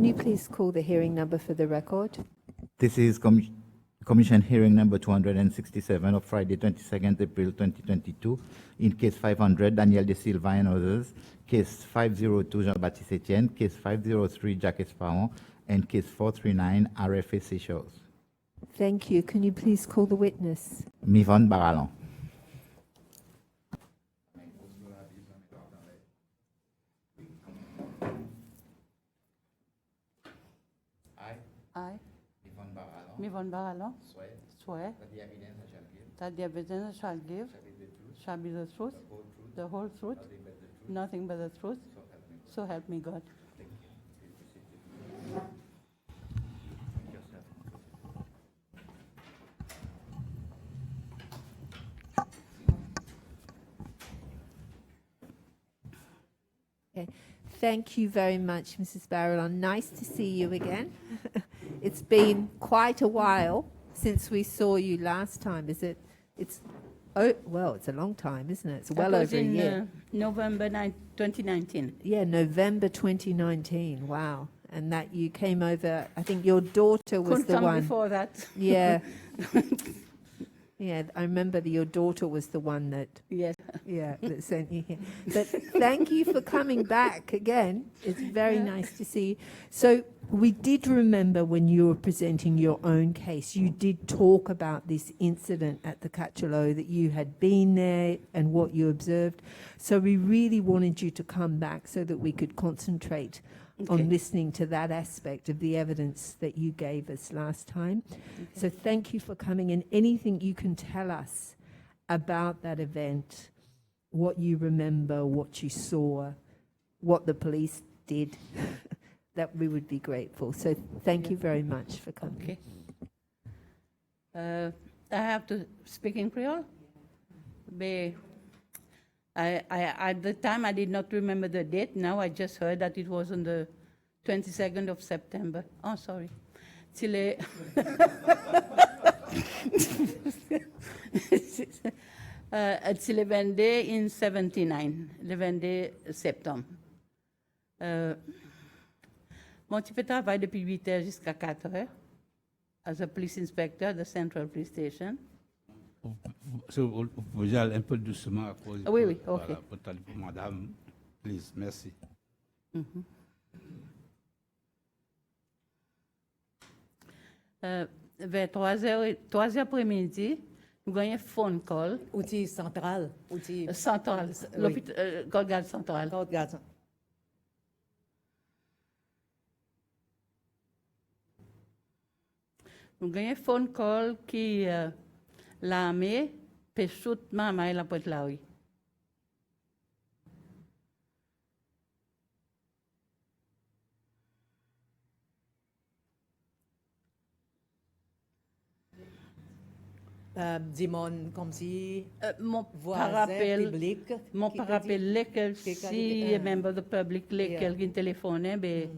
Can you please call the hearing number for the record? This is Commission hearing number 267 of Friday, 22nd April 2022, in case 500, Daniel De Silva and others, case 502, Jean-Baptiste Etienne, case 503, Jacques Esparon, and case 439, RFA Seychelles. Thank you. Can you please call the witness? Mivonne Barallon. I, Mivonne Barallon, swear that the evidence I shall give shall be the truth, the whole truth, nothing but the truth. So help me God. Okay. Thank you very much, Mrs. Barallon. Nice to see you again. It's been quite a while since we saw you last time. Is it? It's well, it's a long time, isn't it? It's well over a year. November 2019. Yeah, November 2019. Wow. And that you came over. I think your daughter was Couldn't the come one. before that. Yeah. Yeah, I remember that your daughter was the one that. Yes. Yeah, that sent you here. But thank you for coming back again. It's very nice to see you. So we did remember when you were presenting your own case, you did talk about this incident at the Cachalot, that you had been there and what you observed. So we really wanted you to come back so that we could concentrate on listening to that aspect of the evidence that you gave us last time. So thank you for coming, and anything you can tell us about that event, what you remember, what you saw, what the police did, that we would be grateful. So thank you very much for coming. Okay. I have to speak in Creole? At the time, I did not remember the date. Now I just heard that it was on the 22nd of September. Oh, sorry. It's le 22 in 79, le 22 septembre. Mon petit peu travaille depuis 8 heures jusqu'à 4 heures as a police inspector at the Central Police Station. So, vous allez un peu doucement à cause. Oui, oui, ok. Voilà, madame, please, merci. Vers 3 heures après-midi, nous avons un phone call. Outil central. Outil Central, l'hôpital, Gorgade Central. Regarde. Nous avons un phone call qui l'armée peut shooter maman et la porte là, oui. Dimon comme si Mon voisin rappel, public. mon qui peut rappel, dire- lesquels si membre of the public, lesquels qui téléphonaient,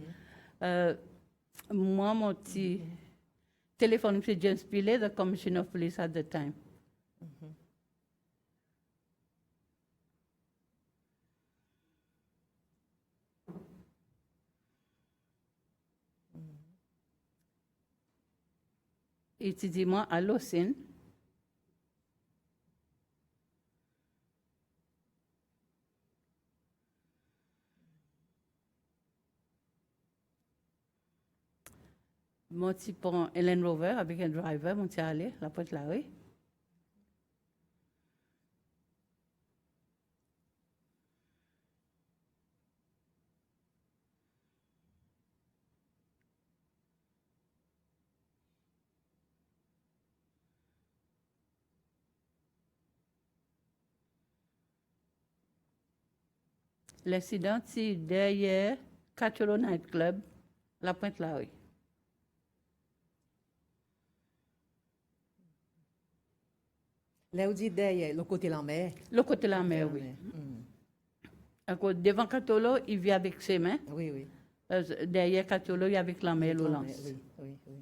moi, mon petit téléphone, M. James Pillay, the Commissioner of Police at the time. Il dit, moi, allô, Sin. Mon petit prend Land Rover avec un driver, mon petit allé, la porte là, oui. L'incident, c'est derrière Cachalot Night Club, la pointe là, oui. Là où dit derrière, le côté de la mer. Le côté de la mer, oui. Alors, devant Cachalot, il vit avec ses mains. Oui, oui. Derrière Cachalot, il y a avec la mer, La l'Olance. mer, oui, oui, oui.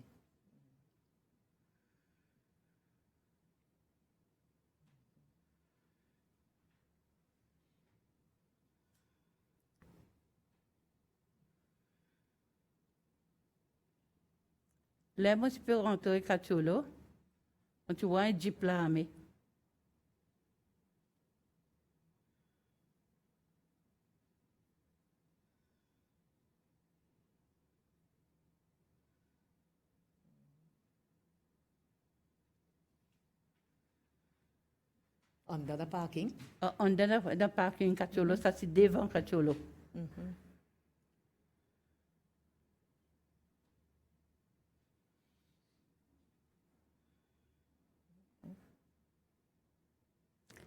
Là, moi, je peux rentrer Cacholo. Quand tu vois un jeep là, mais. Under the parking. Under the parking Cacholo, ça c'est devant Cacholo.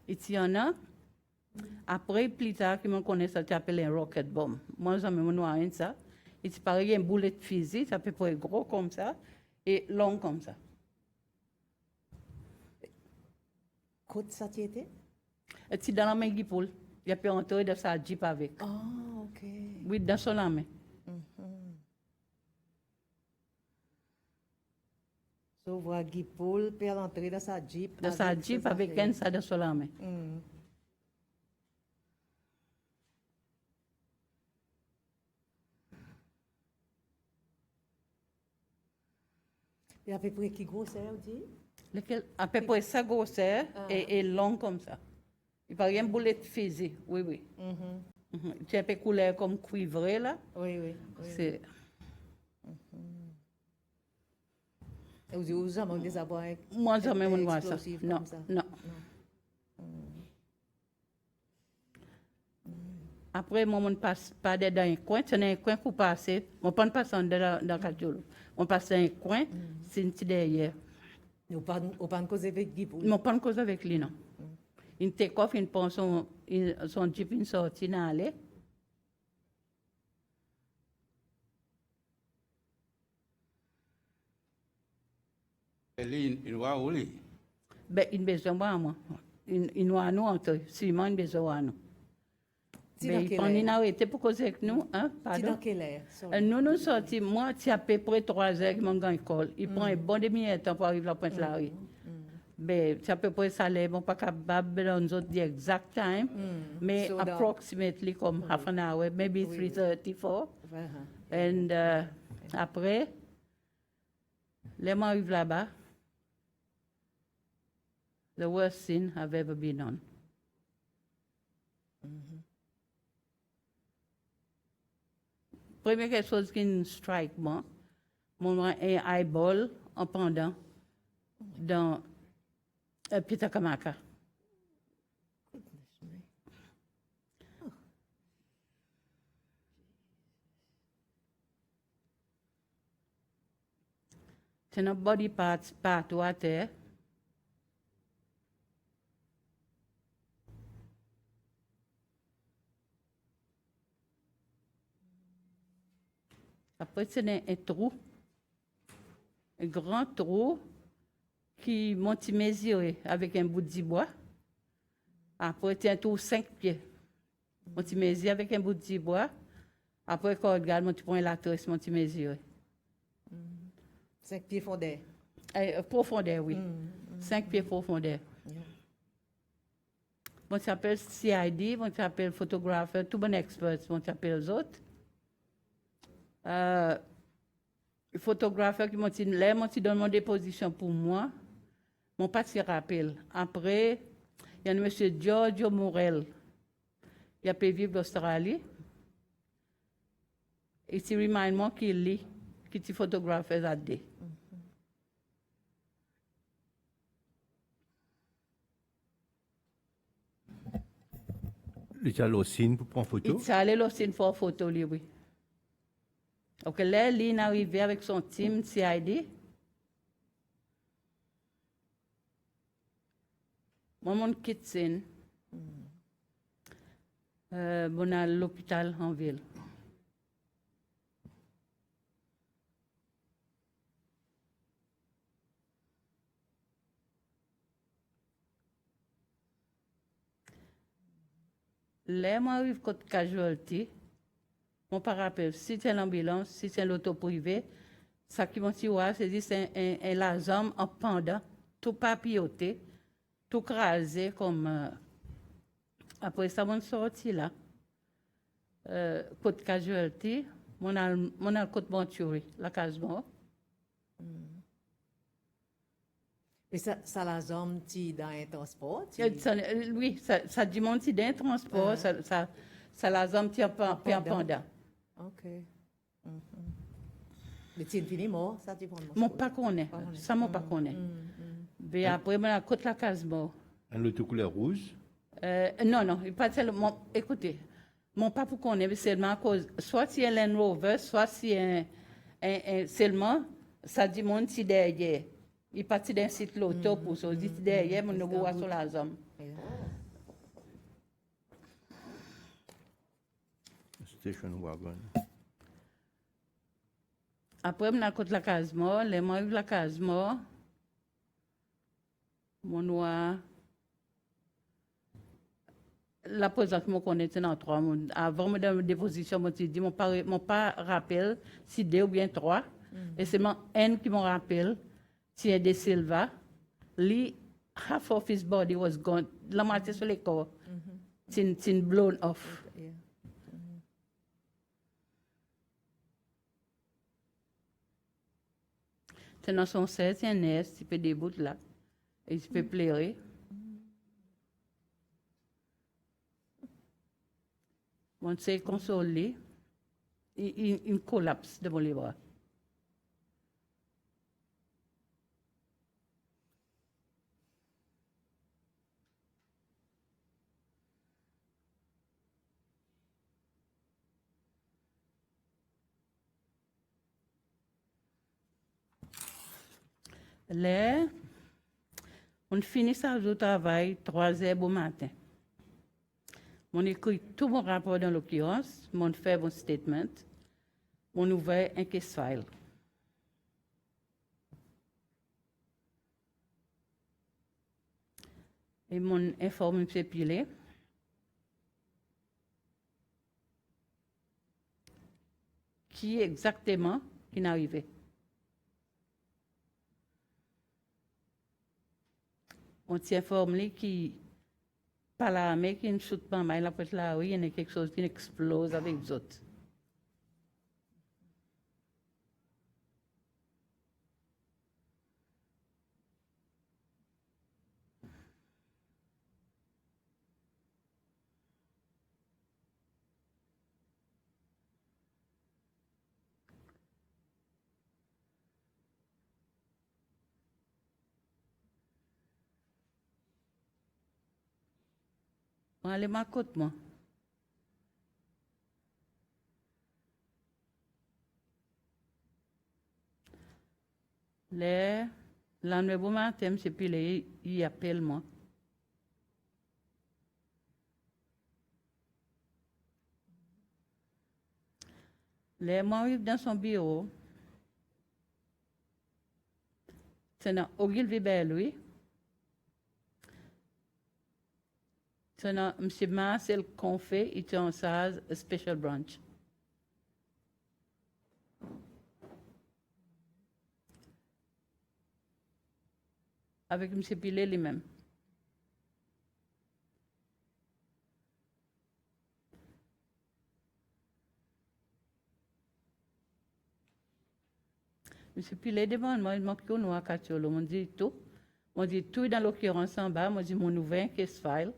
Ici, il y en a. Après, plus tard, qui me connaît, ça s'appelle un rocket bomb. Moi, j'en ai mon ça. Il se paraît un boulet de fusil, ça peut être gros comme ça et long comme ça. Côte ça tu étais? Et c'est dans la main qui poule. Il y a pu entrer dans sa jeep avec. Ah, ok. Oui, dans son main. So, voir Guy Paul peut entrer dans sa jeep. Dans sa jeep avec un ça dans son main. Et à peu près qui gros c'est, on dit? Lequel, à peu près ça grosseur et long comme ça. Il paraît un boulet de fusil, oui, oui. Tu as un peu couleur comme cuivré là. Oui, oui. C'est Et vous jamais des abois moi jamais on voit ça. explosif Non, comme ça? non. Après, moi, on passe pas dans un coin. C'est un coin pour passer. On ne peut pas passer dans le Cacholo. On passe dans un coin, c'est une petite derrière. Ou pas de cause avec Guy Paul? Mais on ne peut pas cause avec lui, non. Il take off, il prend son jeep, il sortit dans l'allée. Il va où lui? Ben, il besoin de moi. Il nous a nous entre. Simon, il besoin de nous. C'est Ben, dans il quelle prend une heure? arrêté pour causer avec nous. Hein? C'est Pardon? dans quelle heure? Sorry. Nous, nous sortis, moi, c'est à peu près 3 heures que mon gars école. Il prend un bon demi-temps pour arriver à la Pointe-Larry. Ben, c'est à peu près ça, on n'est pas capable de nous dire exact time, mais So approximately comme half an hour, maybe 3:34. And après, les gens arrivent là-bas. The worst scene I've ever been on. Première quelque chose qui me strike moi, mon un eyeball en pendant dans Pitacamaca. C'est notre body parts partout à terre. Après, c'est un trou, un grand trou qui monte mesuré avec un bout de bois. Après, c'est un trou 5 pieds. Monte mesuré avec un bout de bois. Après, quand on regarde, tu prends la tresse, monte mesuré. 5 pieds fondés. Profondeur, oui. 5 pieds profondeur. On s'appelle CID, on s'appelle photographeur, tout bon expert, on s'appelle les autres. Photographeur qui m'ont dit, là, m'ont donné mon déposition pour moi. Mon pas s'y rappelle. Après, il y a un monsieur Giorgio Morel. Il a pu vivre d'Australie. Et il remind moi qu'il lit, qu'il est photographe à deux. Il y a l'ocine pour prendre photo. Il est allé aussi pour photo, lui, oui. Donc là, il est arrivé avec son team CID. Moi, mon quitte bon à l'hôpital en ville. Là, moi, arrive côté casualty. Mon pas rappel, si c'est l'ambulance, si c'est l'auto privé, ça qui m'a dit, c'est un lazame en pendant, tout papilloté, tout crasé comme. Après ça, on sorti là. Côte casualty, mon a côte Venturi, la case mort. Mais ça la jambe ti dans un transport. Oui, ça dit mon petit d'un transport, ça la zone tient pas pendant. OK. Mais tu fini mort, ça tu prends Mon pas connaît, ça mon pas connaît. Mais après, moi, côte la case mort. Un autre couleur rouge. Non, pas tellement. Écoutez, mon pas pour connaître, mais seulement à cause, soit si elle est un rover, soit si seulement, ça dit mon petit derrière. Il partit d'un site l'auto pour ça, dit derrière, mon nouveau voit sur la zone. Station wagon. Après, je côté la case mort, les mois la case mort, mon noir. La présence me connaît dans 3 mois. Avant de déposition, je dit, mon pas rappelle si 2 ou bien 3. Et c'est mon N qui me rappelle, si est de Silva. Li, half of his body was gone. La moitié sur le corps. C'est blown off. Yeah. C'est dans son 16, c'est un nest, il peut débouter là. Et il peut pleurer. On s'est consolé. Il collapse devant les bras. Là, on finit ça au travail 3 heures au matin. On écrit tout mon rapport dans l'occurrence, on fait mon statement, on ouvre un case file. Et on informe M. Pilet. Qui exactement qui est arrivé. On t'informe qui par la main qui ne saute pas mal après la rue, il y a quelque chose qui explose avec les autres. On allait ma côte, moi. Le lendemain bon matin, M. Pilet, il appelle moi. Le moi arrive dans son bureau. C'est dans Ogilvy Bell, lui. C'est dans M. Marcel Confé, il est en charge Special Branch. Avec M. Pilet lui-même. M. Pilet demande, moi, il manque qu'on nous a catcholo. On dit tout. On dit tout dans l'occurrence en bas. Moi, je dis mon ouvert case file.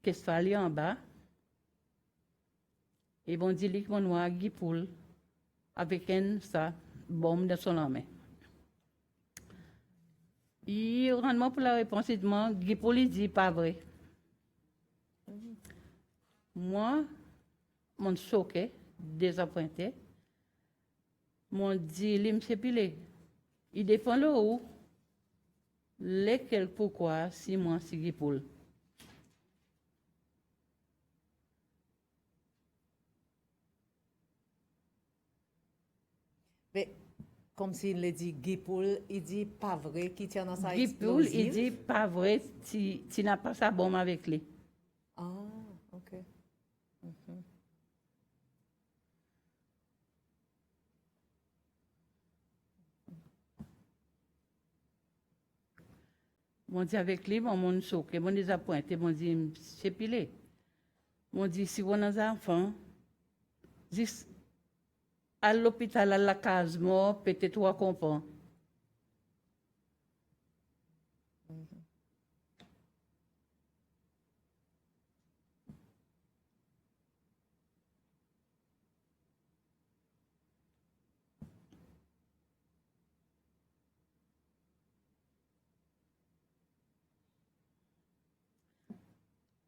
Case file est en bas. Et on dit qu'on nous a guipoule avec une ça, bombe dans son main. Il rend pour la réponse, il demande, Guipouli dit pas vrai. Moi, mon choqué, désappointé, mon dit, il me pilé. Il dépend de où, lesquels pourquoi, si moi, si Guipoul. Mais comme s'il le dit Gipoul, il dit pas vrai qui tient dans sa Guipoul, explosive. il dit pas vrai, tu n'as pas sa bombe avec lui. Ah, OK. Mon dit avec lui, mon choqué, mon désappointé, mon dit, c'est pilé. Mon dit, si vous avez un enfant, dis à l'hôpital, à la case mort, peut-être on comprend.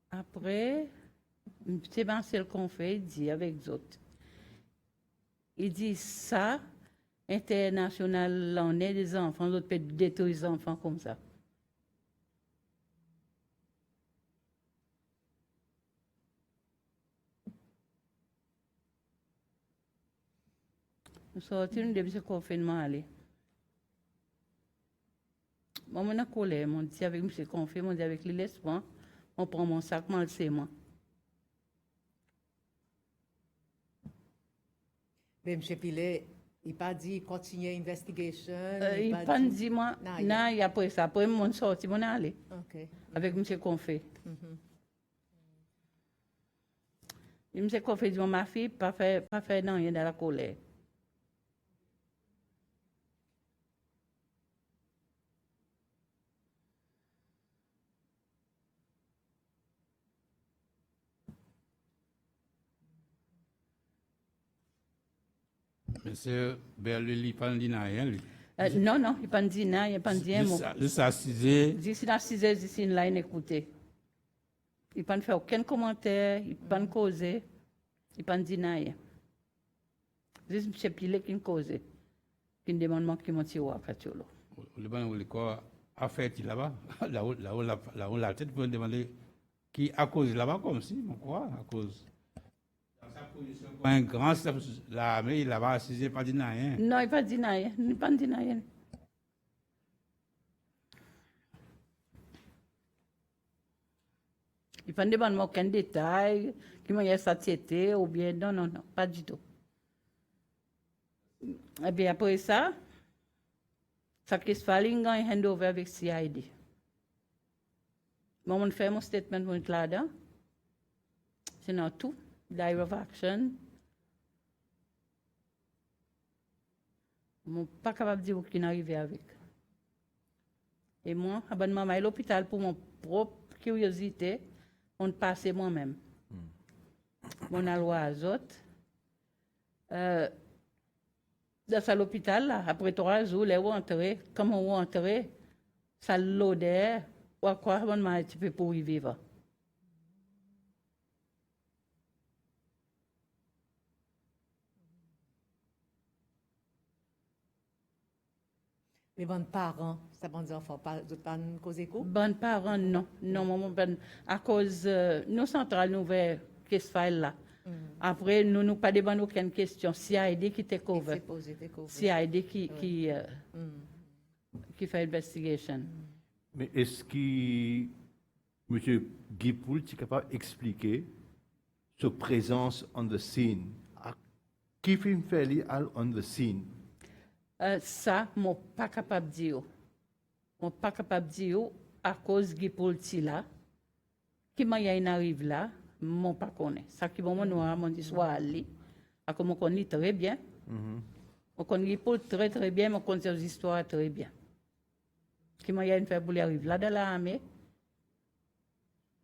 Après, c'est Marcel qu'on fait, il dit avec d'autres. Il dit ça, international, on est des enfants, d'autres peuvent détruire les enfants comme ça. Nous sortons depuis ce confinement, allez. Moi, je suis colère, je dis avec M. Confé, je dis avec les laisse-moi, on prend mon sac, c'est moi. Mais M. Pilet, il pas dit continuer investigation. Il pas dit moi, Non, non, et après ça, après mon sorti, mon aller OK. avec M. Confé. M. Confé dit ma fille pas fait non rien dans la colère. Monsieur Berle, il pas dit rien, lui. Non, non, il pas dit non, il pas dit un mot. Juste assisé. D'ici la 6 heures, d'ici là, il écoutait. Il pas fait aucun commentaire, il pas causé, il pas dit rien. Juste M. Pilet qui causait, qui demande qui m'a tiré à Katiolo. Le ban le quoi a fait là-bas, là où la tête pour demander qui a causé là-bas comme si, mon quoi, à cause. Dans sa position, un grand chef l'armée, il là-bas assisé, pas dit rien. Non, il pas dit rien, il pas dit rien. Il ne demande aucun détail, qui m'a satiété ou bien non, non, non, pas du tout. Et bien après ça, ça qui se fait, il a hand over avec CID. Moi, on fait mon statement pour être là-dedans. C'est non tout, diary of action. Je ne suis pas capable de dire qui est arrivé avec. Et moi, abonnement à l'hôpital pour mon propre curiosité, on passe moi-même. Mon aloi à autres. Dans l'hôpital, là, après 3 jours, les rentrés, comme on rentre, ça l'odeur, ou à quoi on m'a un petit peu pour y vivre. Les bons parents, ça bon enfants, pas causer coup? Bonnes parents, non. Non, maman, à cause, nos centrales nouvelles, qu'est-ce file là. Après, nous n'avons pas demandé aucune question. CID qui te couvre. CID qui fait investigation. Mais est-ce que M. Guipoul est capable d'expliquer sa présence on the scene? Qui fait faire on the scene? Ça, je ne suis pas capable de dire. Je ne suis pas capable de dire à cause de Guipoul là. Qui m'a arrive là, je ne pas connais. Ça qui m'a noir, mon histoire ali. Comme on connaît très bien. On connaît Guipoul très très bien, on connaît ses histoires très bien. Qui m'a fait pour arriver là dans l'armée.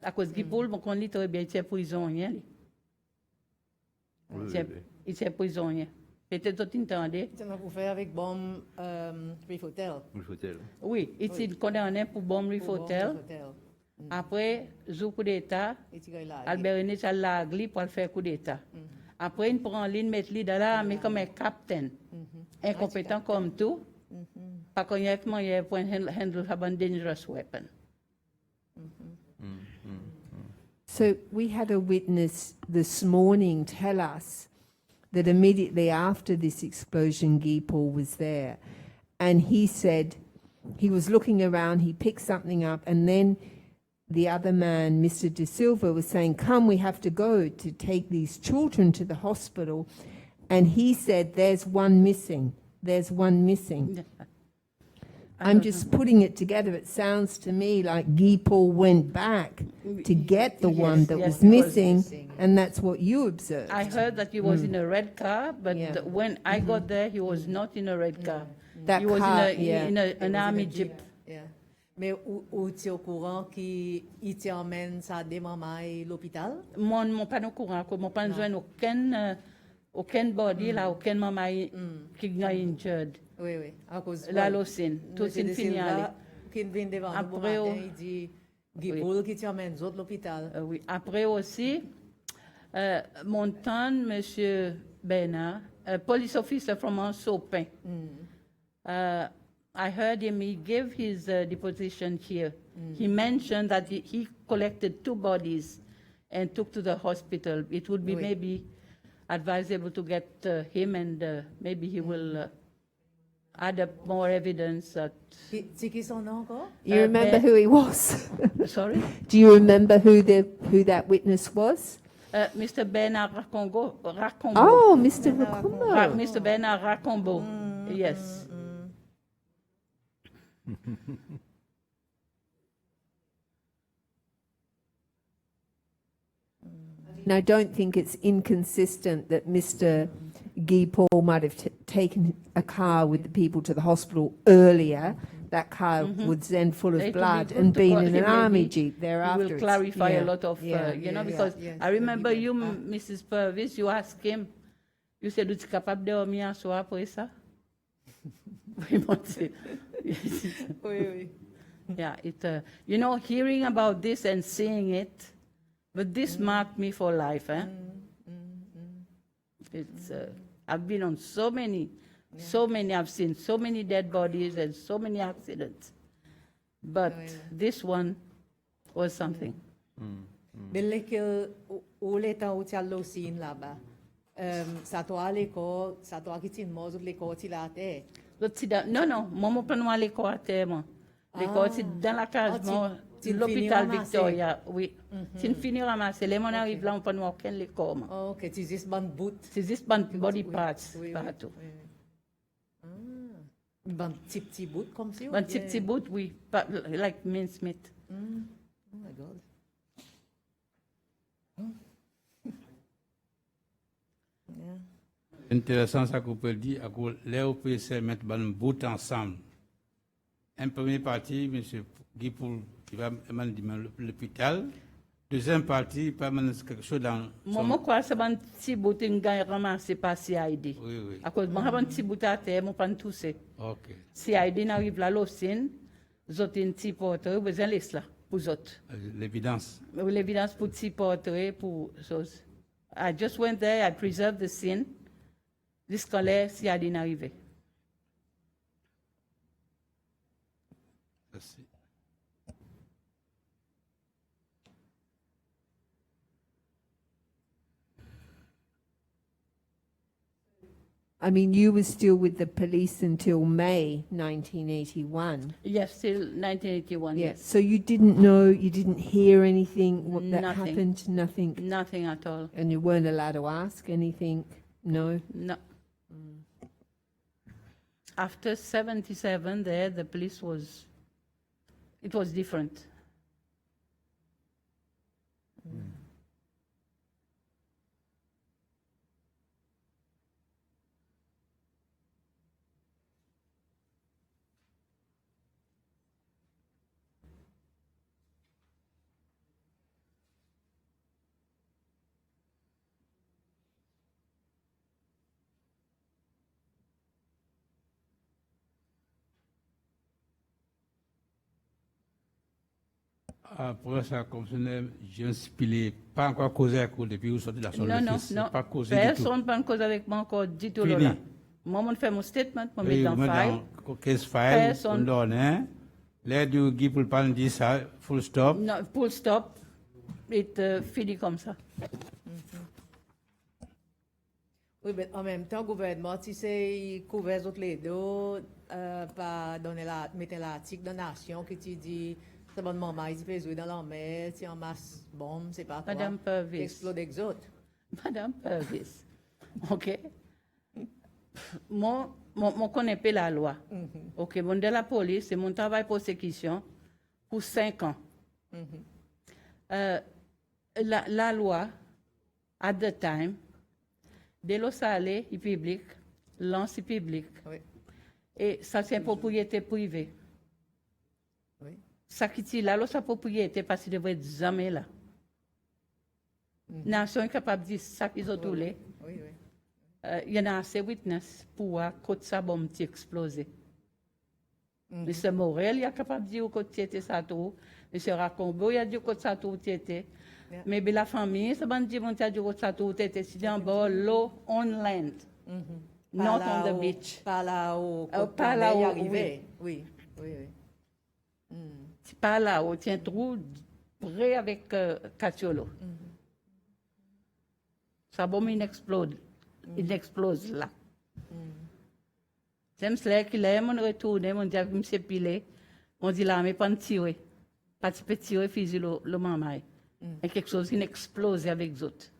À cause de Guipoul, on connaît très bien, il est prisonnier. Il est prisonnier. Peut-être tout entendez. Ça m'a faire avec bon Reef Hotel. Oui, il est condamné pour bombe Reef Hotel. Après, le coup d'État, Albert René a l'agli pour faire coup d'État. Après, il prend l'île, met l'île dans l'armée comme un capitaine. Incompétent comme tout. Pas correctement, il a point handle a dangerous weapon. So we had a witness this morning tell us that immediately after this explosion, Guy Paul was there. And he said he was looking around, he picked something up, and then the other man, Mr. De Silva, was saying, come, we have to go to take these children to the hospital. And he said, there's one missing. There's one missing. I'm just putting it together. It sounds to me like Guy Paul went back to get the one that was missing, and that's what you observed. I heard that he was in a red car, but when I got there, he was not in a red car. That He was car, in an army jeep. Yeah. Mais où tu es au courant qu'il t'emmène ça des mamans à l'hôpital? Mon pas au courant, mon pas besoin aucun body là, aucun maman qui a injured. Oui, oui. À cause La locine, tout Monsieur est de fini. Silva, qui vient devant nous bon Après, matin, il dit, Guipoul qui t'emmène à l'hôpital. Oui. Après aussi, mon tante, Monsieur Bernard, a police officer from Sopin. I heard him, he gave his deposition here. He mentioned that he collected 2 bodies and took to the hospital. It would be Oui. maybe advisable to get him and maybe he will add up more evidence that, C'est qui son nom encore? You remember who he was? sorry? Do you remember who that witness was? Mr. Bernard Racombo. Oh, Mr. Racumbo. Mr. Bernard Racombo, yes. And I don't think it's inconsistent that Mr. Guy Paul might have taken a car with the people to the hospital earlier. That car was then full It of would be blood good and to been call in an him, army maybe. jeep It thereafter. will clarify Yeah. a lot of, Yeah. because yes, I remember maybe you, that. Mrs. Purvis, you asked him, you said, tu es capable de dormir un soir après ça? Oui, mon Dieu. Oui, oui. Yeah, you know, hearing about this and seeing it, but this marked me for life, eh? It's, I've been on so many, I've seen so many dead bodies and so many accidents. But this one was something. Mais l'école, où l'état où tu as l'ocine là-bas, ça doit à l'école, ça doit quitter une mort de l'école, tu l'as été. Non, moi, je ne pas l'école à terre, moi. L'école, c'est dans la case, moi, l'hôpital Victoria, oui. Si on finit ramasser, les gens arrivent là, on ne peut pas aucun l'école, moi. Oh, ok, tu dis bon bout. C'est juste body parts, partout. Un petit bout comme ça? Un petit bout, oui, like mincemeat. Oh my God. Yeah. Intéressant ça qu'on peut dire, les OPC mettent un bout ensemble. Un premier partie, M. Guy Poul, qui va mener l'hôpital. Deuxième partie, il va mener quelque chose dans. Moi, je crois que c'est un petit bout qui a ramassé par CID. Oui, oui. À cause de moi, un petit bout à terre, je ne pas tout ça. Ok. CID n'arrive là, l'ocine, zot un petit portrait, vous allez là, pour zot. L'évidence. L'évidence pour petit portrait, pour chose. I just went there, I preserved the scene. Jusqu'à là, CID n'arrive. Merci. I mean, you were still with the police until May 1981. Yes, still 1981, Yeah. yes. So you didn't know, you didn't hear anything what that Nothing. happened, nothing, Nothing at all. and you weren't allowed to ask anything. No. No. After 77 there, the police was, it was different. Après ça, comme ce n'est, je ne pas encore causé avec vous depuis que vous sortez de la salle de fils. Non. Pas causé du tout. Personne ne cause avec moi encore du tout. Fini. Là. Moi, je fais mon statement, je mets Oui, dans vous le mettez file. dans case file, Personne. on donne, hein. L'aide du Guy pour le parler dit ça, full stop. Non, full stop, it fini comme ça. Oui, mais en même temps, le gouvernement, tu sais, il couvre toutes les deux par donner mettre l'article de nation qui tu dis, c'est bon, maman, il peut jouer dans la mer, tu en masse bombe, c'est pas toi. Madame Purvis. Explode les autres. Madame Purvis, ok? Moi, je connais pas la loi. Ok, bon, de la police, c'est mon travail de prosecution pour 5 ans. La loi, at the time, de l'eau salée est public, l'anse est public. Oui. Et ça, c'est une propriété privée. Oui. Ça qui tire là, sa propriété parce qu'il devrait être jamais là. Nation est capable de dire ça qu'ils ont toulé. Oui, oui. Il y en a assez witness pour voir que ça bombe qui explosé. Monsieur Morel, il est capable de dire que c'était ça tout. Monsieur Racombo, il a dit que ça tout était. Yeah. Mais la famille, ça va dire que ça tout était. C'est en bas, l'eau on land. Not on the beach. Pas là où pas là où, arrivé. Oui, oui, oui. C'est pas là où tient trou près avec Catiolo. Ça bombe, il explose. Il explose là. J'aime cela qu'il est, mon retourne, mon dit, monsieur Pilé, on dit là, mais pas de tirer. Pas de tirer, fusil le maman. Et quelque chose qui explose avec les autres.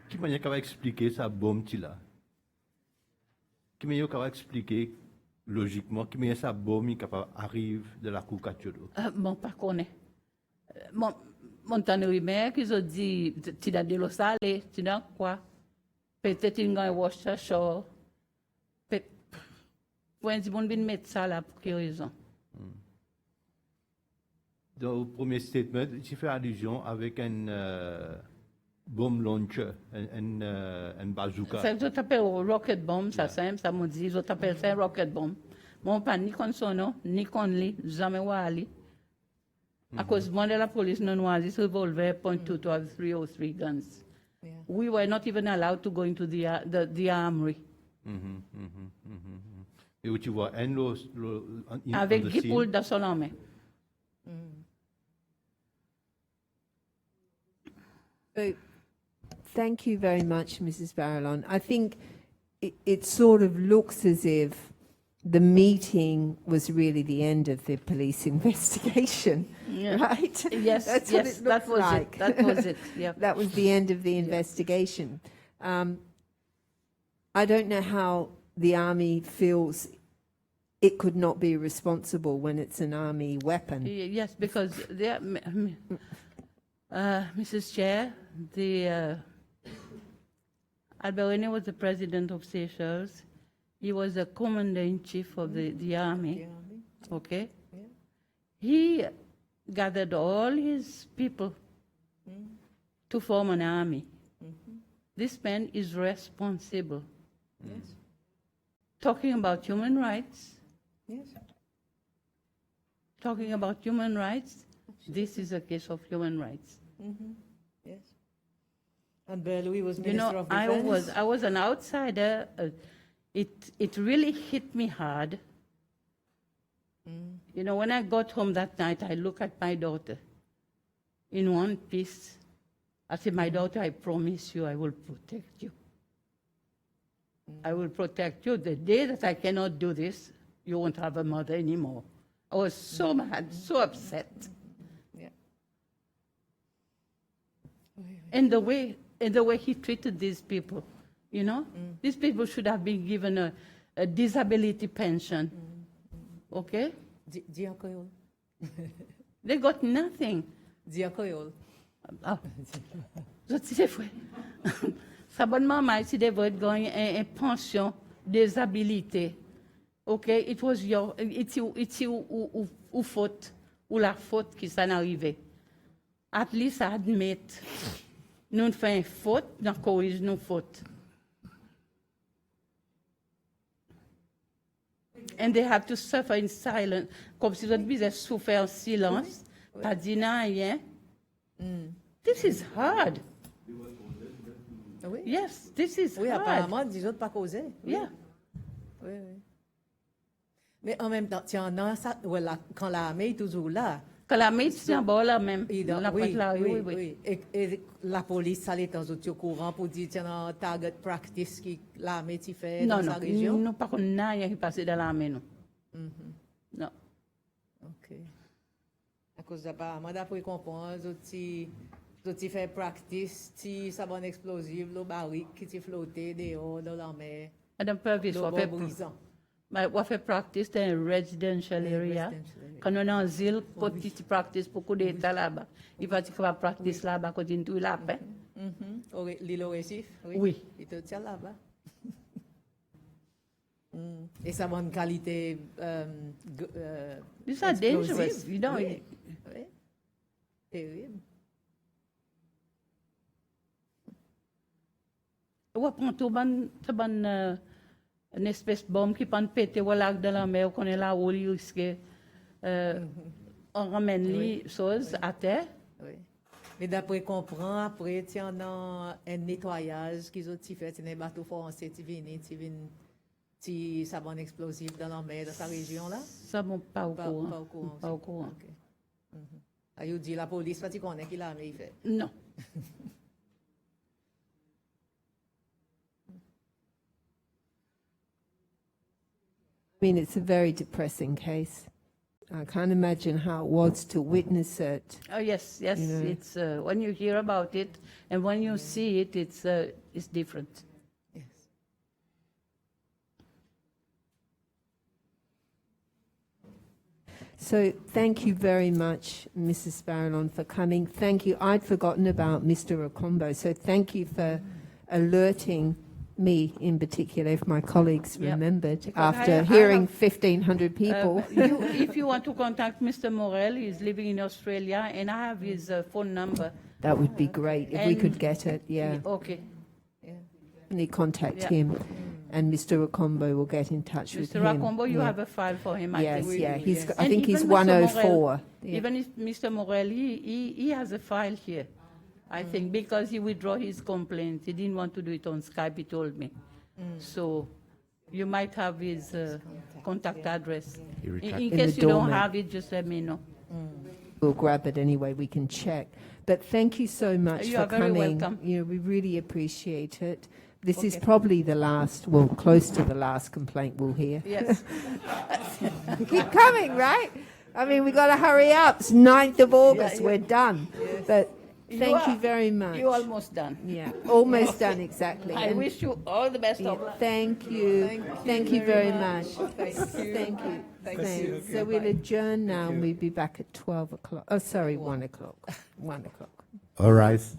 Qui m'a capable expliquer ça bombe là? Qui m'a capable expliquer logiquement qui m'a ça bombe capable arrive de la cour Catiolo? Bon, pas connaît. Mon tannerie qu'ils ont dit, tu as de l'eau salée, tu as quoi? Peut-être une gagne Worcestershire. Pour un bon bien mettre ça là, pour quelle raison? Dans le premier statement, tu fais allusion avec un bomb launcher, un bazooka. Ça, ils appellent rocket bomb, ça simple, ça me dit, ils appellent ça rocket bomb. Mon pas ni con son nom, ni con lui, jamais wali. À cause de la police non was revolver .22 or 303 guns. Yeah. We were not even allowed to go into the armory. Et où tu vois un lot Avec Guy Poul dans son armée. So, thank you very much, Mrs. Barallon. I think it sort of looks as if the meeting was really the end of the police investigation, right? Yes, That's what yes, it that looks was like. it. That was it. Yeah. That was the end of the investigation. I don't know how the army feels it could not be responsible when it's an army weapon. Yes, because Mrs. Chair, Alberini was the president of Seychelles. He was the commander-in-chief of the army. Okay? Yeah. He gathered all his people to form an army. This man is responsible. Yes. Talking about human rights, Yes. talking about human rights, this is a case of human rights. Yes. And Louis was You Minister know, of Defense. I was an outsider. It really hit me hard. You know, when I got home that night, I looked at my daughter in one piece. I said, my daughter, I promise you I will protect you. I will protect you. The day that I cannot do this, you won't have a mother anymore. I was so mad, so upset. Yeah. And the way he treated these people, you know, these people should have been given a disability pension. Okay? Dis en créole. They got nothing. Dis en créole. Ah, je sais vrai. Sa bonne maman, si they were going en pension, disabilité. Okay? It was it's ou faute, ou la faute qui s'en arrivait. At least admit, nous faisons une faute, nous corrigeons nos fautes. And they have to suffer in silence, comme si ils devaient souffrir en silence, pas dire rien. This is hard. Oui. Yes, this is Oui, hard. apparemment, les autres pas causé. Oui. Yeah. Oui, oui. Mais en même temps, tiens, non, ça, voilà, quand l'armée est toujours là. Que la médecine bon là même. Et dans- La oui, pointe là, oui, oui. oui. Et la police, ça l'est au courant pour dire, tiens, non, target practice qui l'armée t'y fait Non, dans sa non, région. nous pas qu'on n'a rien qui passé dans l'armée, non. Non. OK. À cause d'apparemment, d'après comprendre, les autres fait practice, si ça bon explosif, le barrique qui t'y flotté dehors dans l'armée. Madame Purvis, Le on bon fait brisant. on fait practice dans un residential area. residential area. Quand on est en zile, quand tu practice beaucoup d'États là-bas, il va dire qu'il va practice là-bas quand il tout la paix. L'île au Récif, oui. Oui. Il te tient là-bas. et sa bonne qualité. These are explosive. dangerous, you know. Oui. Oui. Terrible. Ou prend tout ban, une espèce de bombe qui peut péter au lac de la mer, qu'on est là où il risque, on ramène les choses à terre. Oui. Mais d'après comprend, après, il y a un nettoyage qu'ils ont fait, c'est un bateau français qui viennent, qui ça bon explosif dans la mer, dans sa région là. Ça, bon, pas au courant. Pas au courant. Pas au aussi. courant. Ok. Ah, il dit la police, parce qu'on est qui l'a mais il fait. Non. I mean, it's a very depressing case. I can't imagine how it was to witness it. Oh yes, yes. You know. It's when you hear about it and when you see it, it's different. Yes. So thank you very much, Mrs. Barallon, for coming. Thank you. I'd forgotten about Mr. Okombo, so thank you for alerting me in particular, if my colleagues Yep. remembered, Because after I hearing have- 1,500 people. If you want to contact Mr. Morel, he's living in Australia, and I have his phone number. That would be great if we could And- get it, yeah. Okay. Yeah. Definitely contact Yeah. him, and Mr. Okombo will get in touch with Mr. him. Rakombo, you yeah. have a file for him, I Yes, think. yeah, he's, yes. I And think he's even Mr. Morel, 104. Yeah. Even if Mr. Morel, he has a file here, I think, because he withdrew his complaint. He didn't want to do it on Skype, he told me. So you might have his contact address. He In retract- In case the you don't doorman. have it, just let me know. We'll grab it anyway, we can check. But thank you so much You for are very coming. welcome. You know, we really appreciate it. This is Okay. probably the last, well, close to the last complaint we'll hear. Yes. Keep coming, right? I mean, we got to hurry up. It's 9th of August, yeah. we're done. But thank you are- very much. You're almost done. Yeah, almost done, exactly. I And- wish you all the best yeah, of luck. thank you. Thank you very much. Thank you. Thank you. Thank Thanks. you. So we'll adjourn now and we'll be back at 12 o'clock. Oh, sorry, 1 o'clock. 1 o'clock. All rise.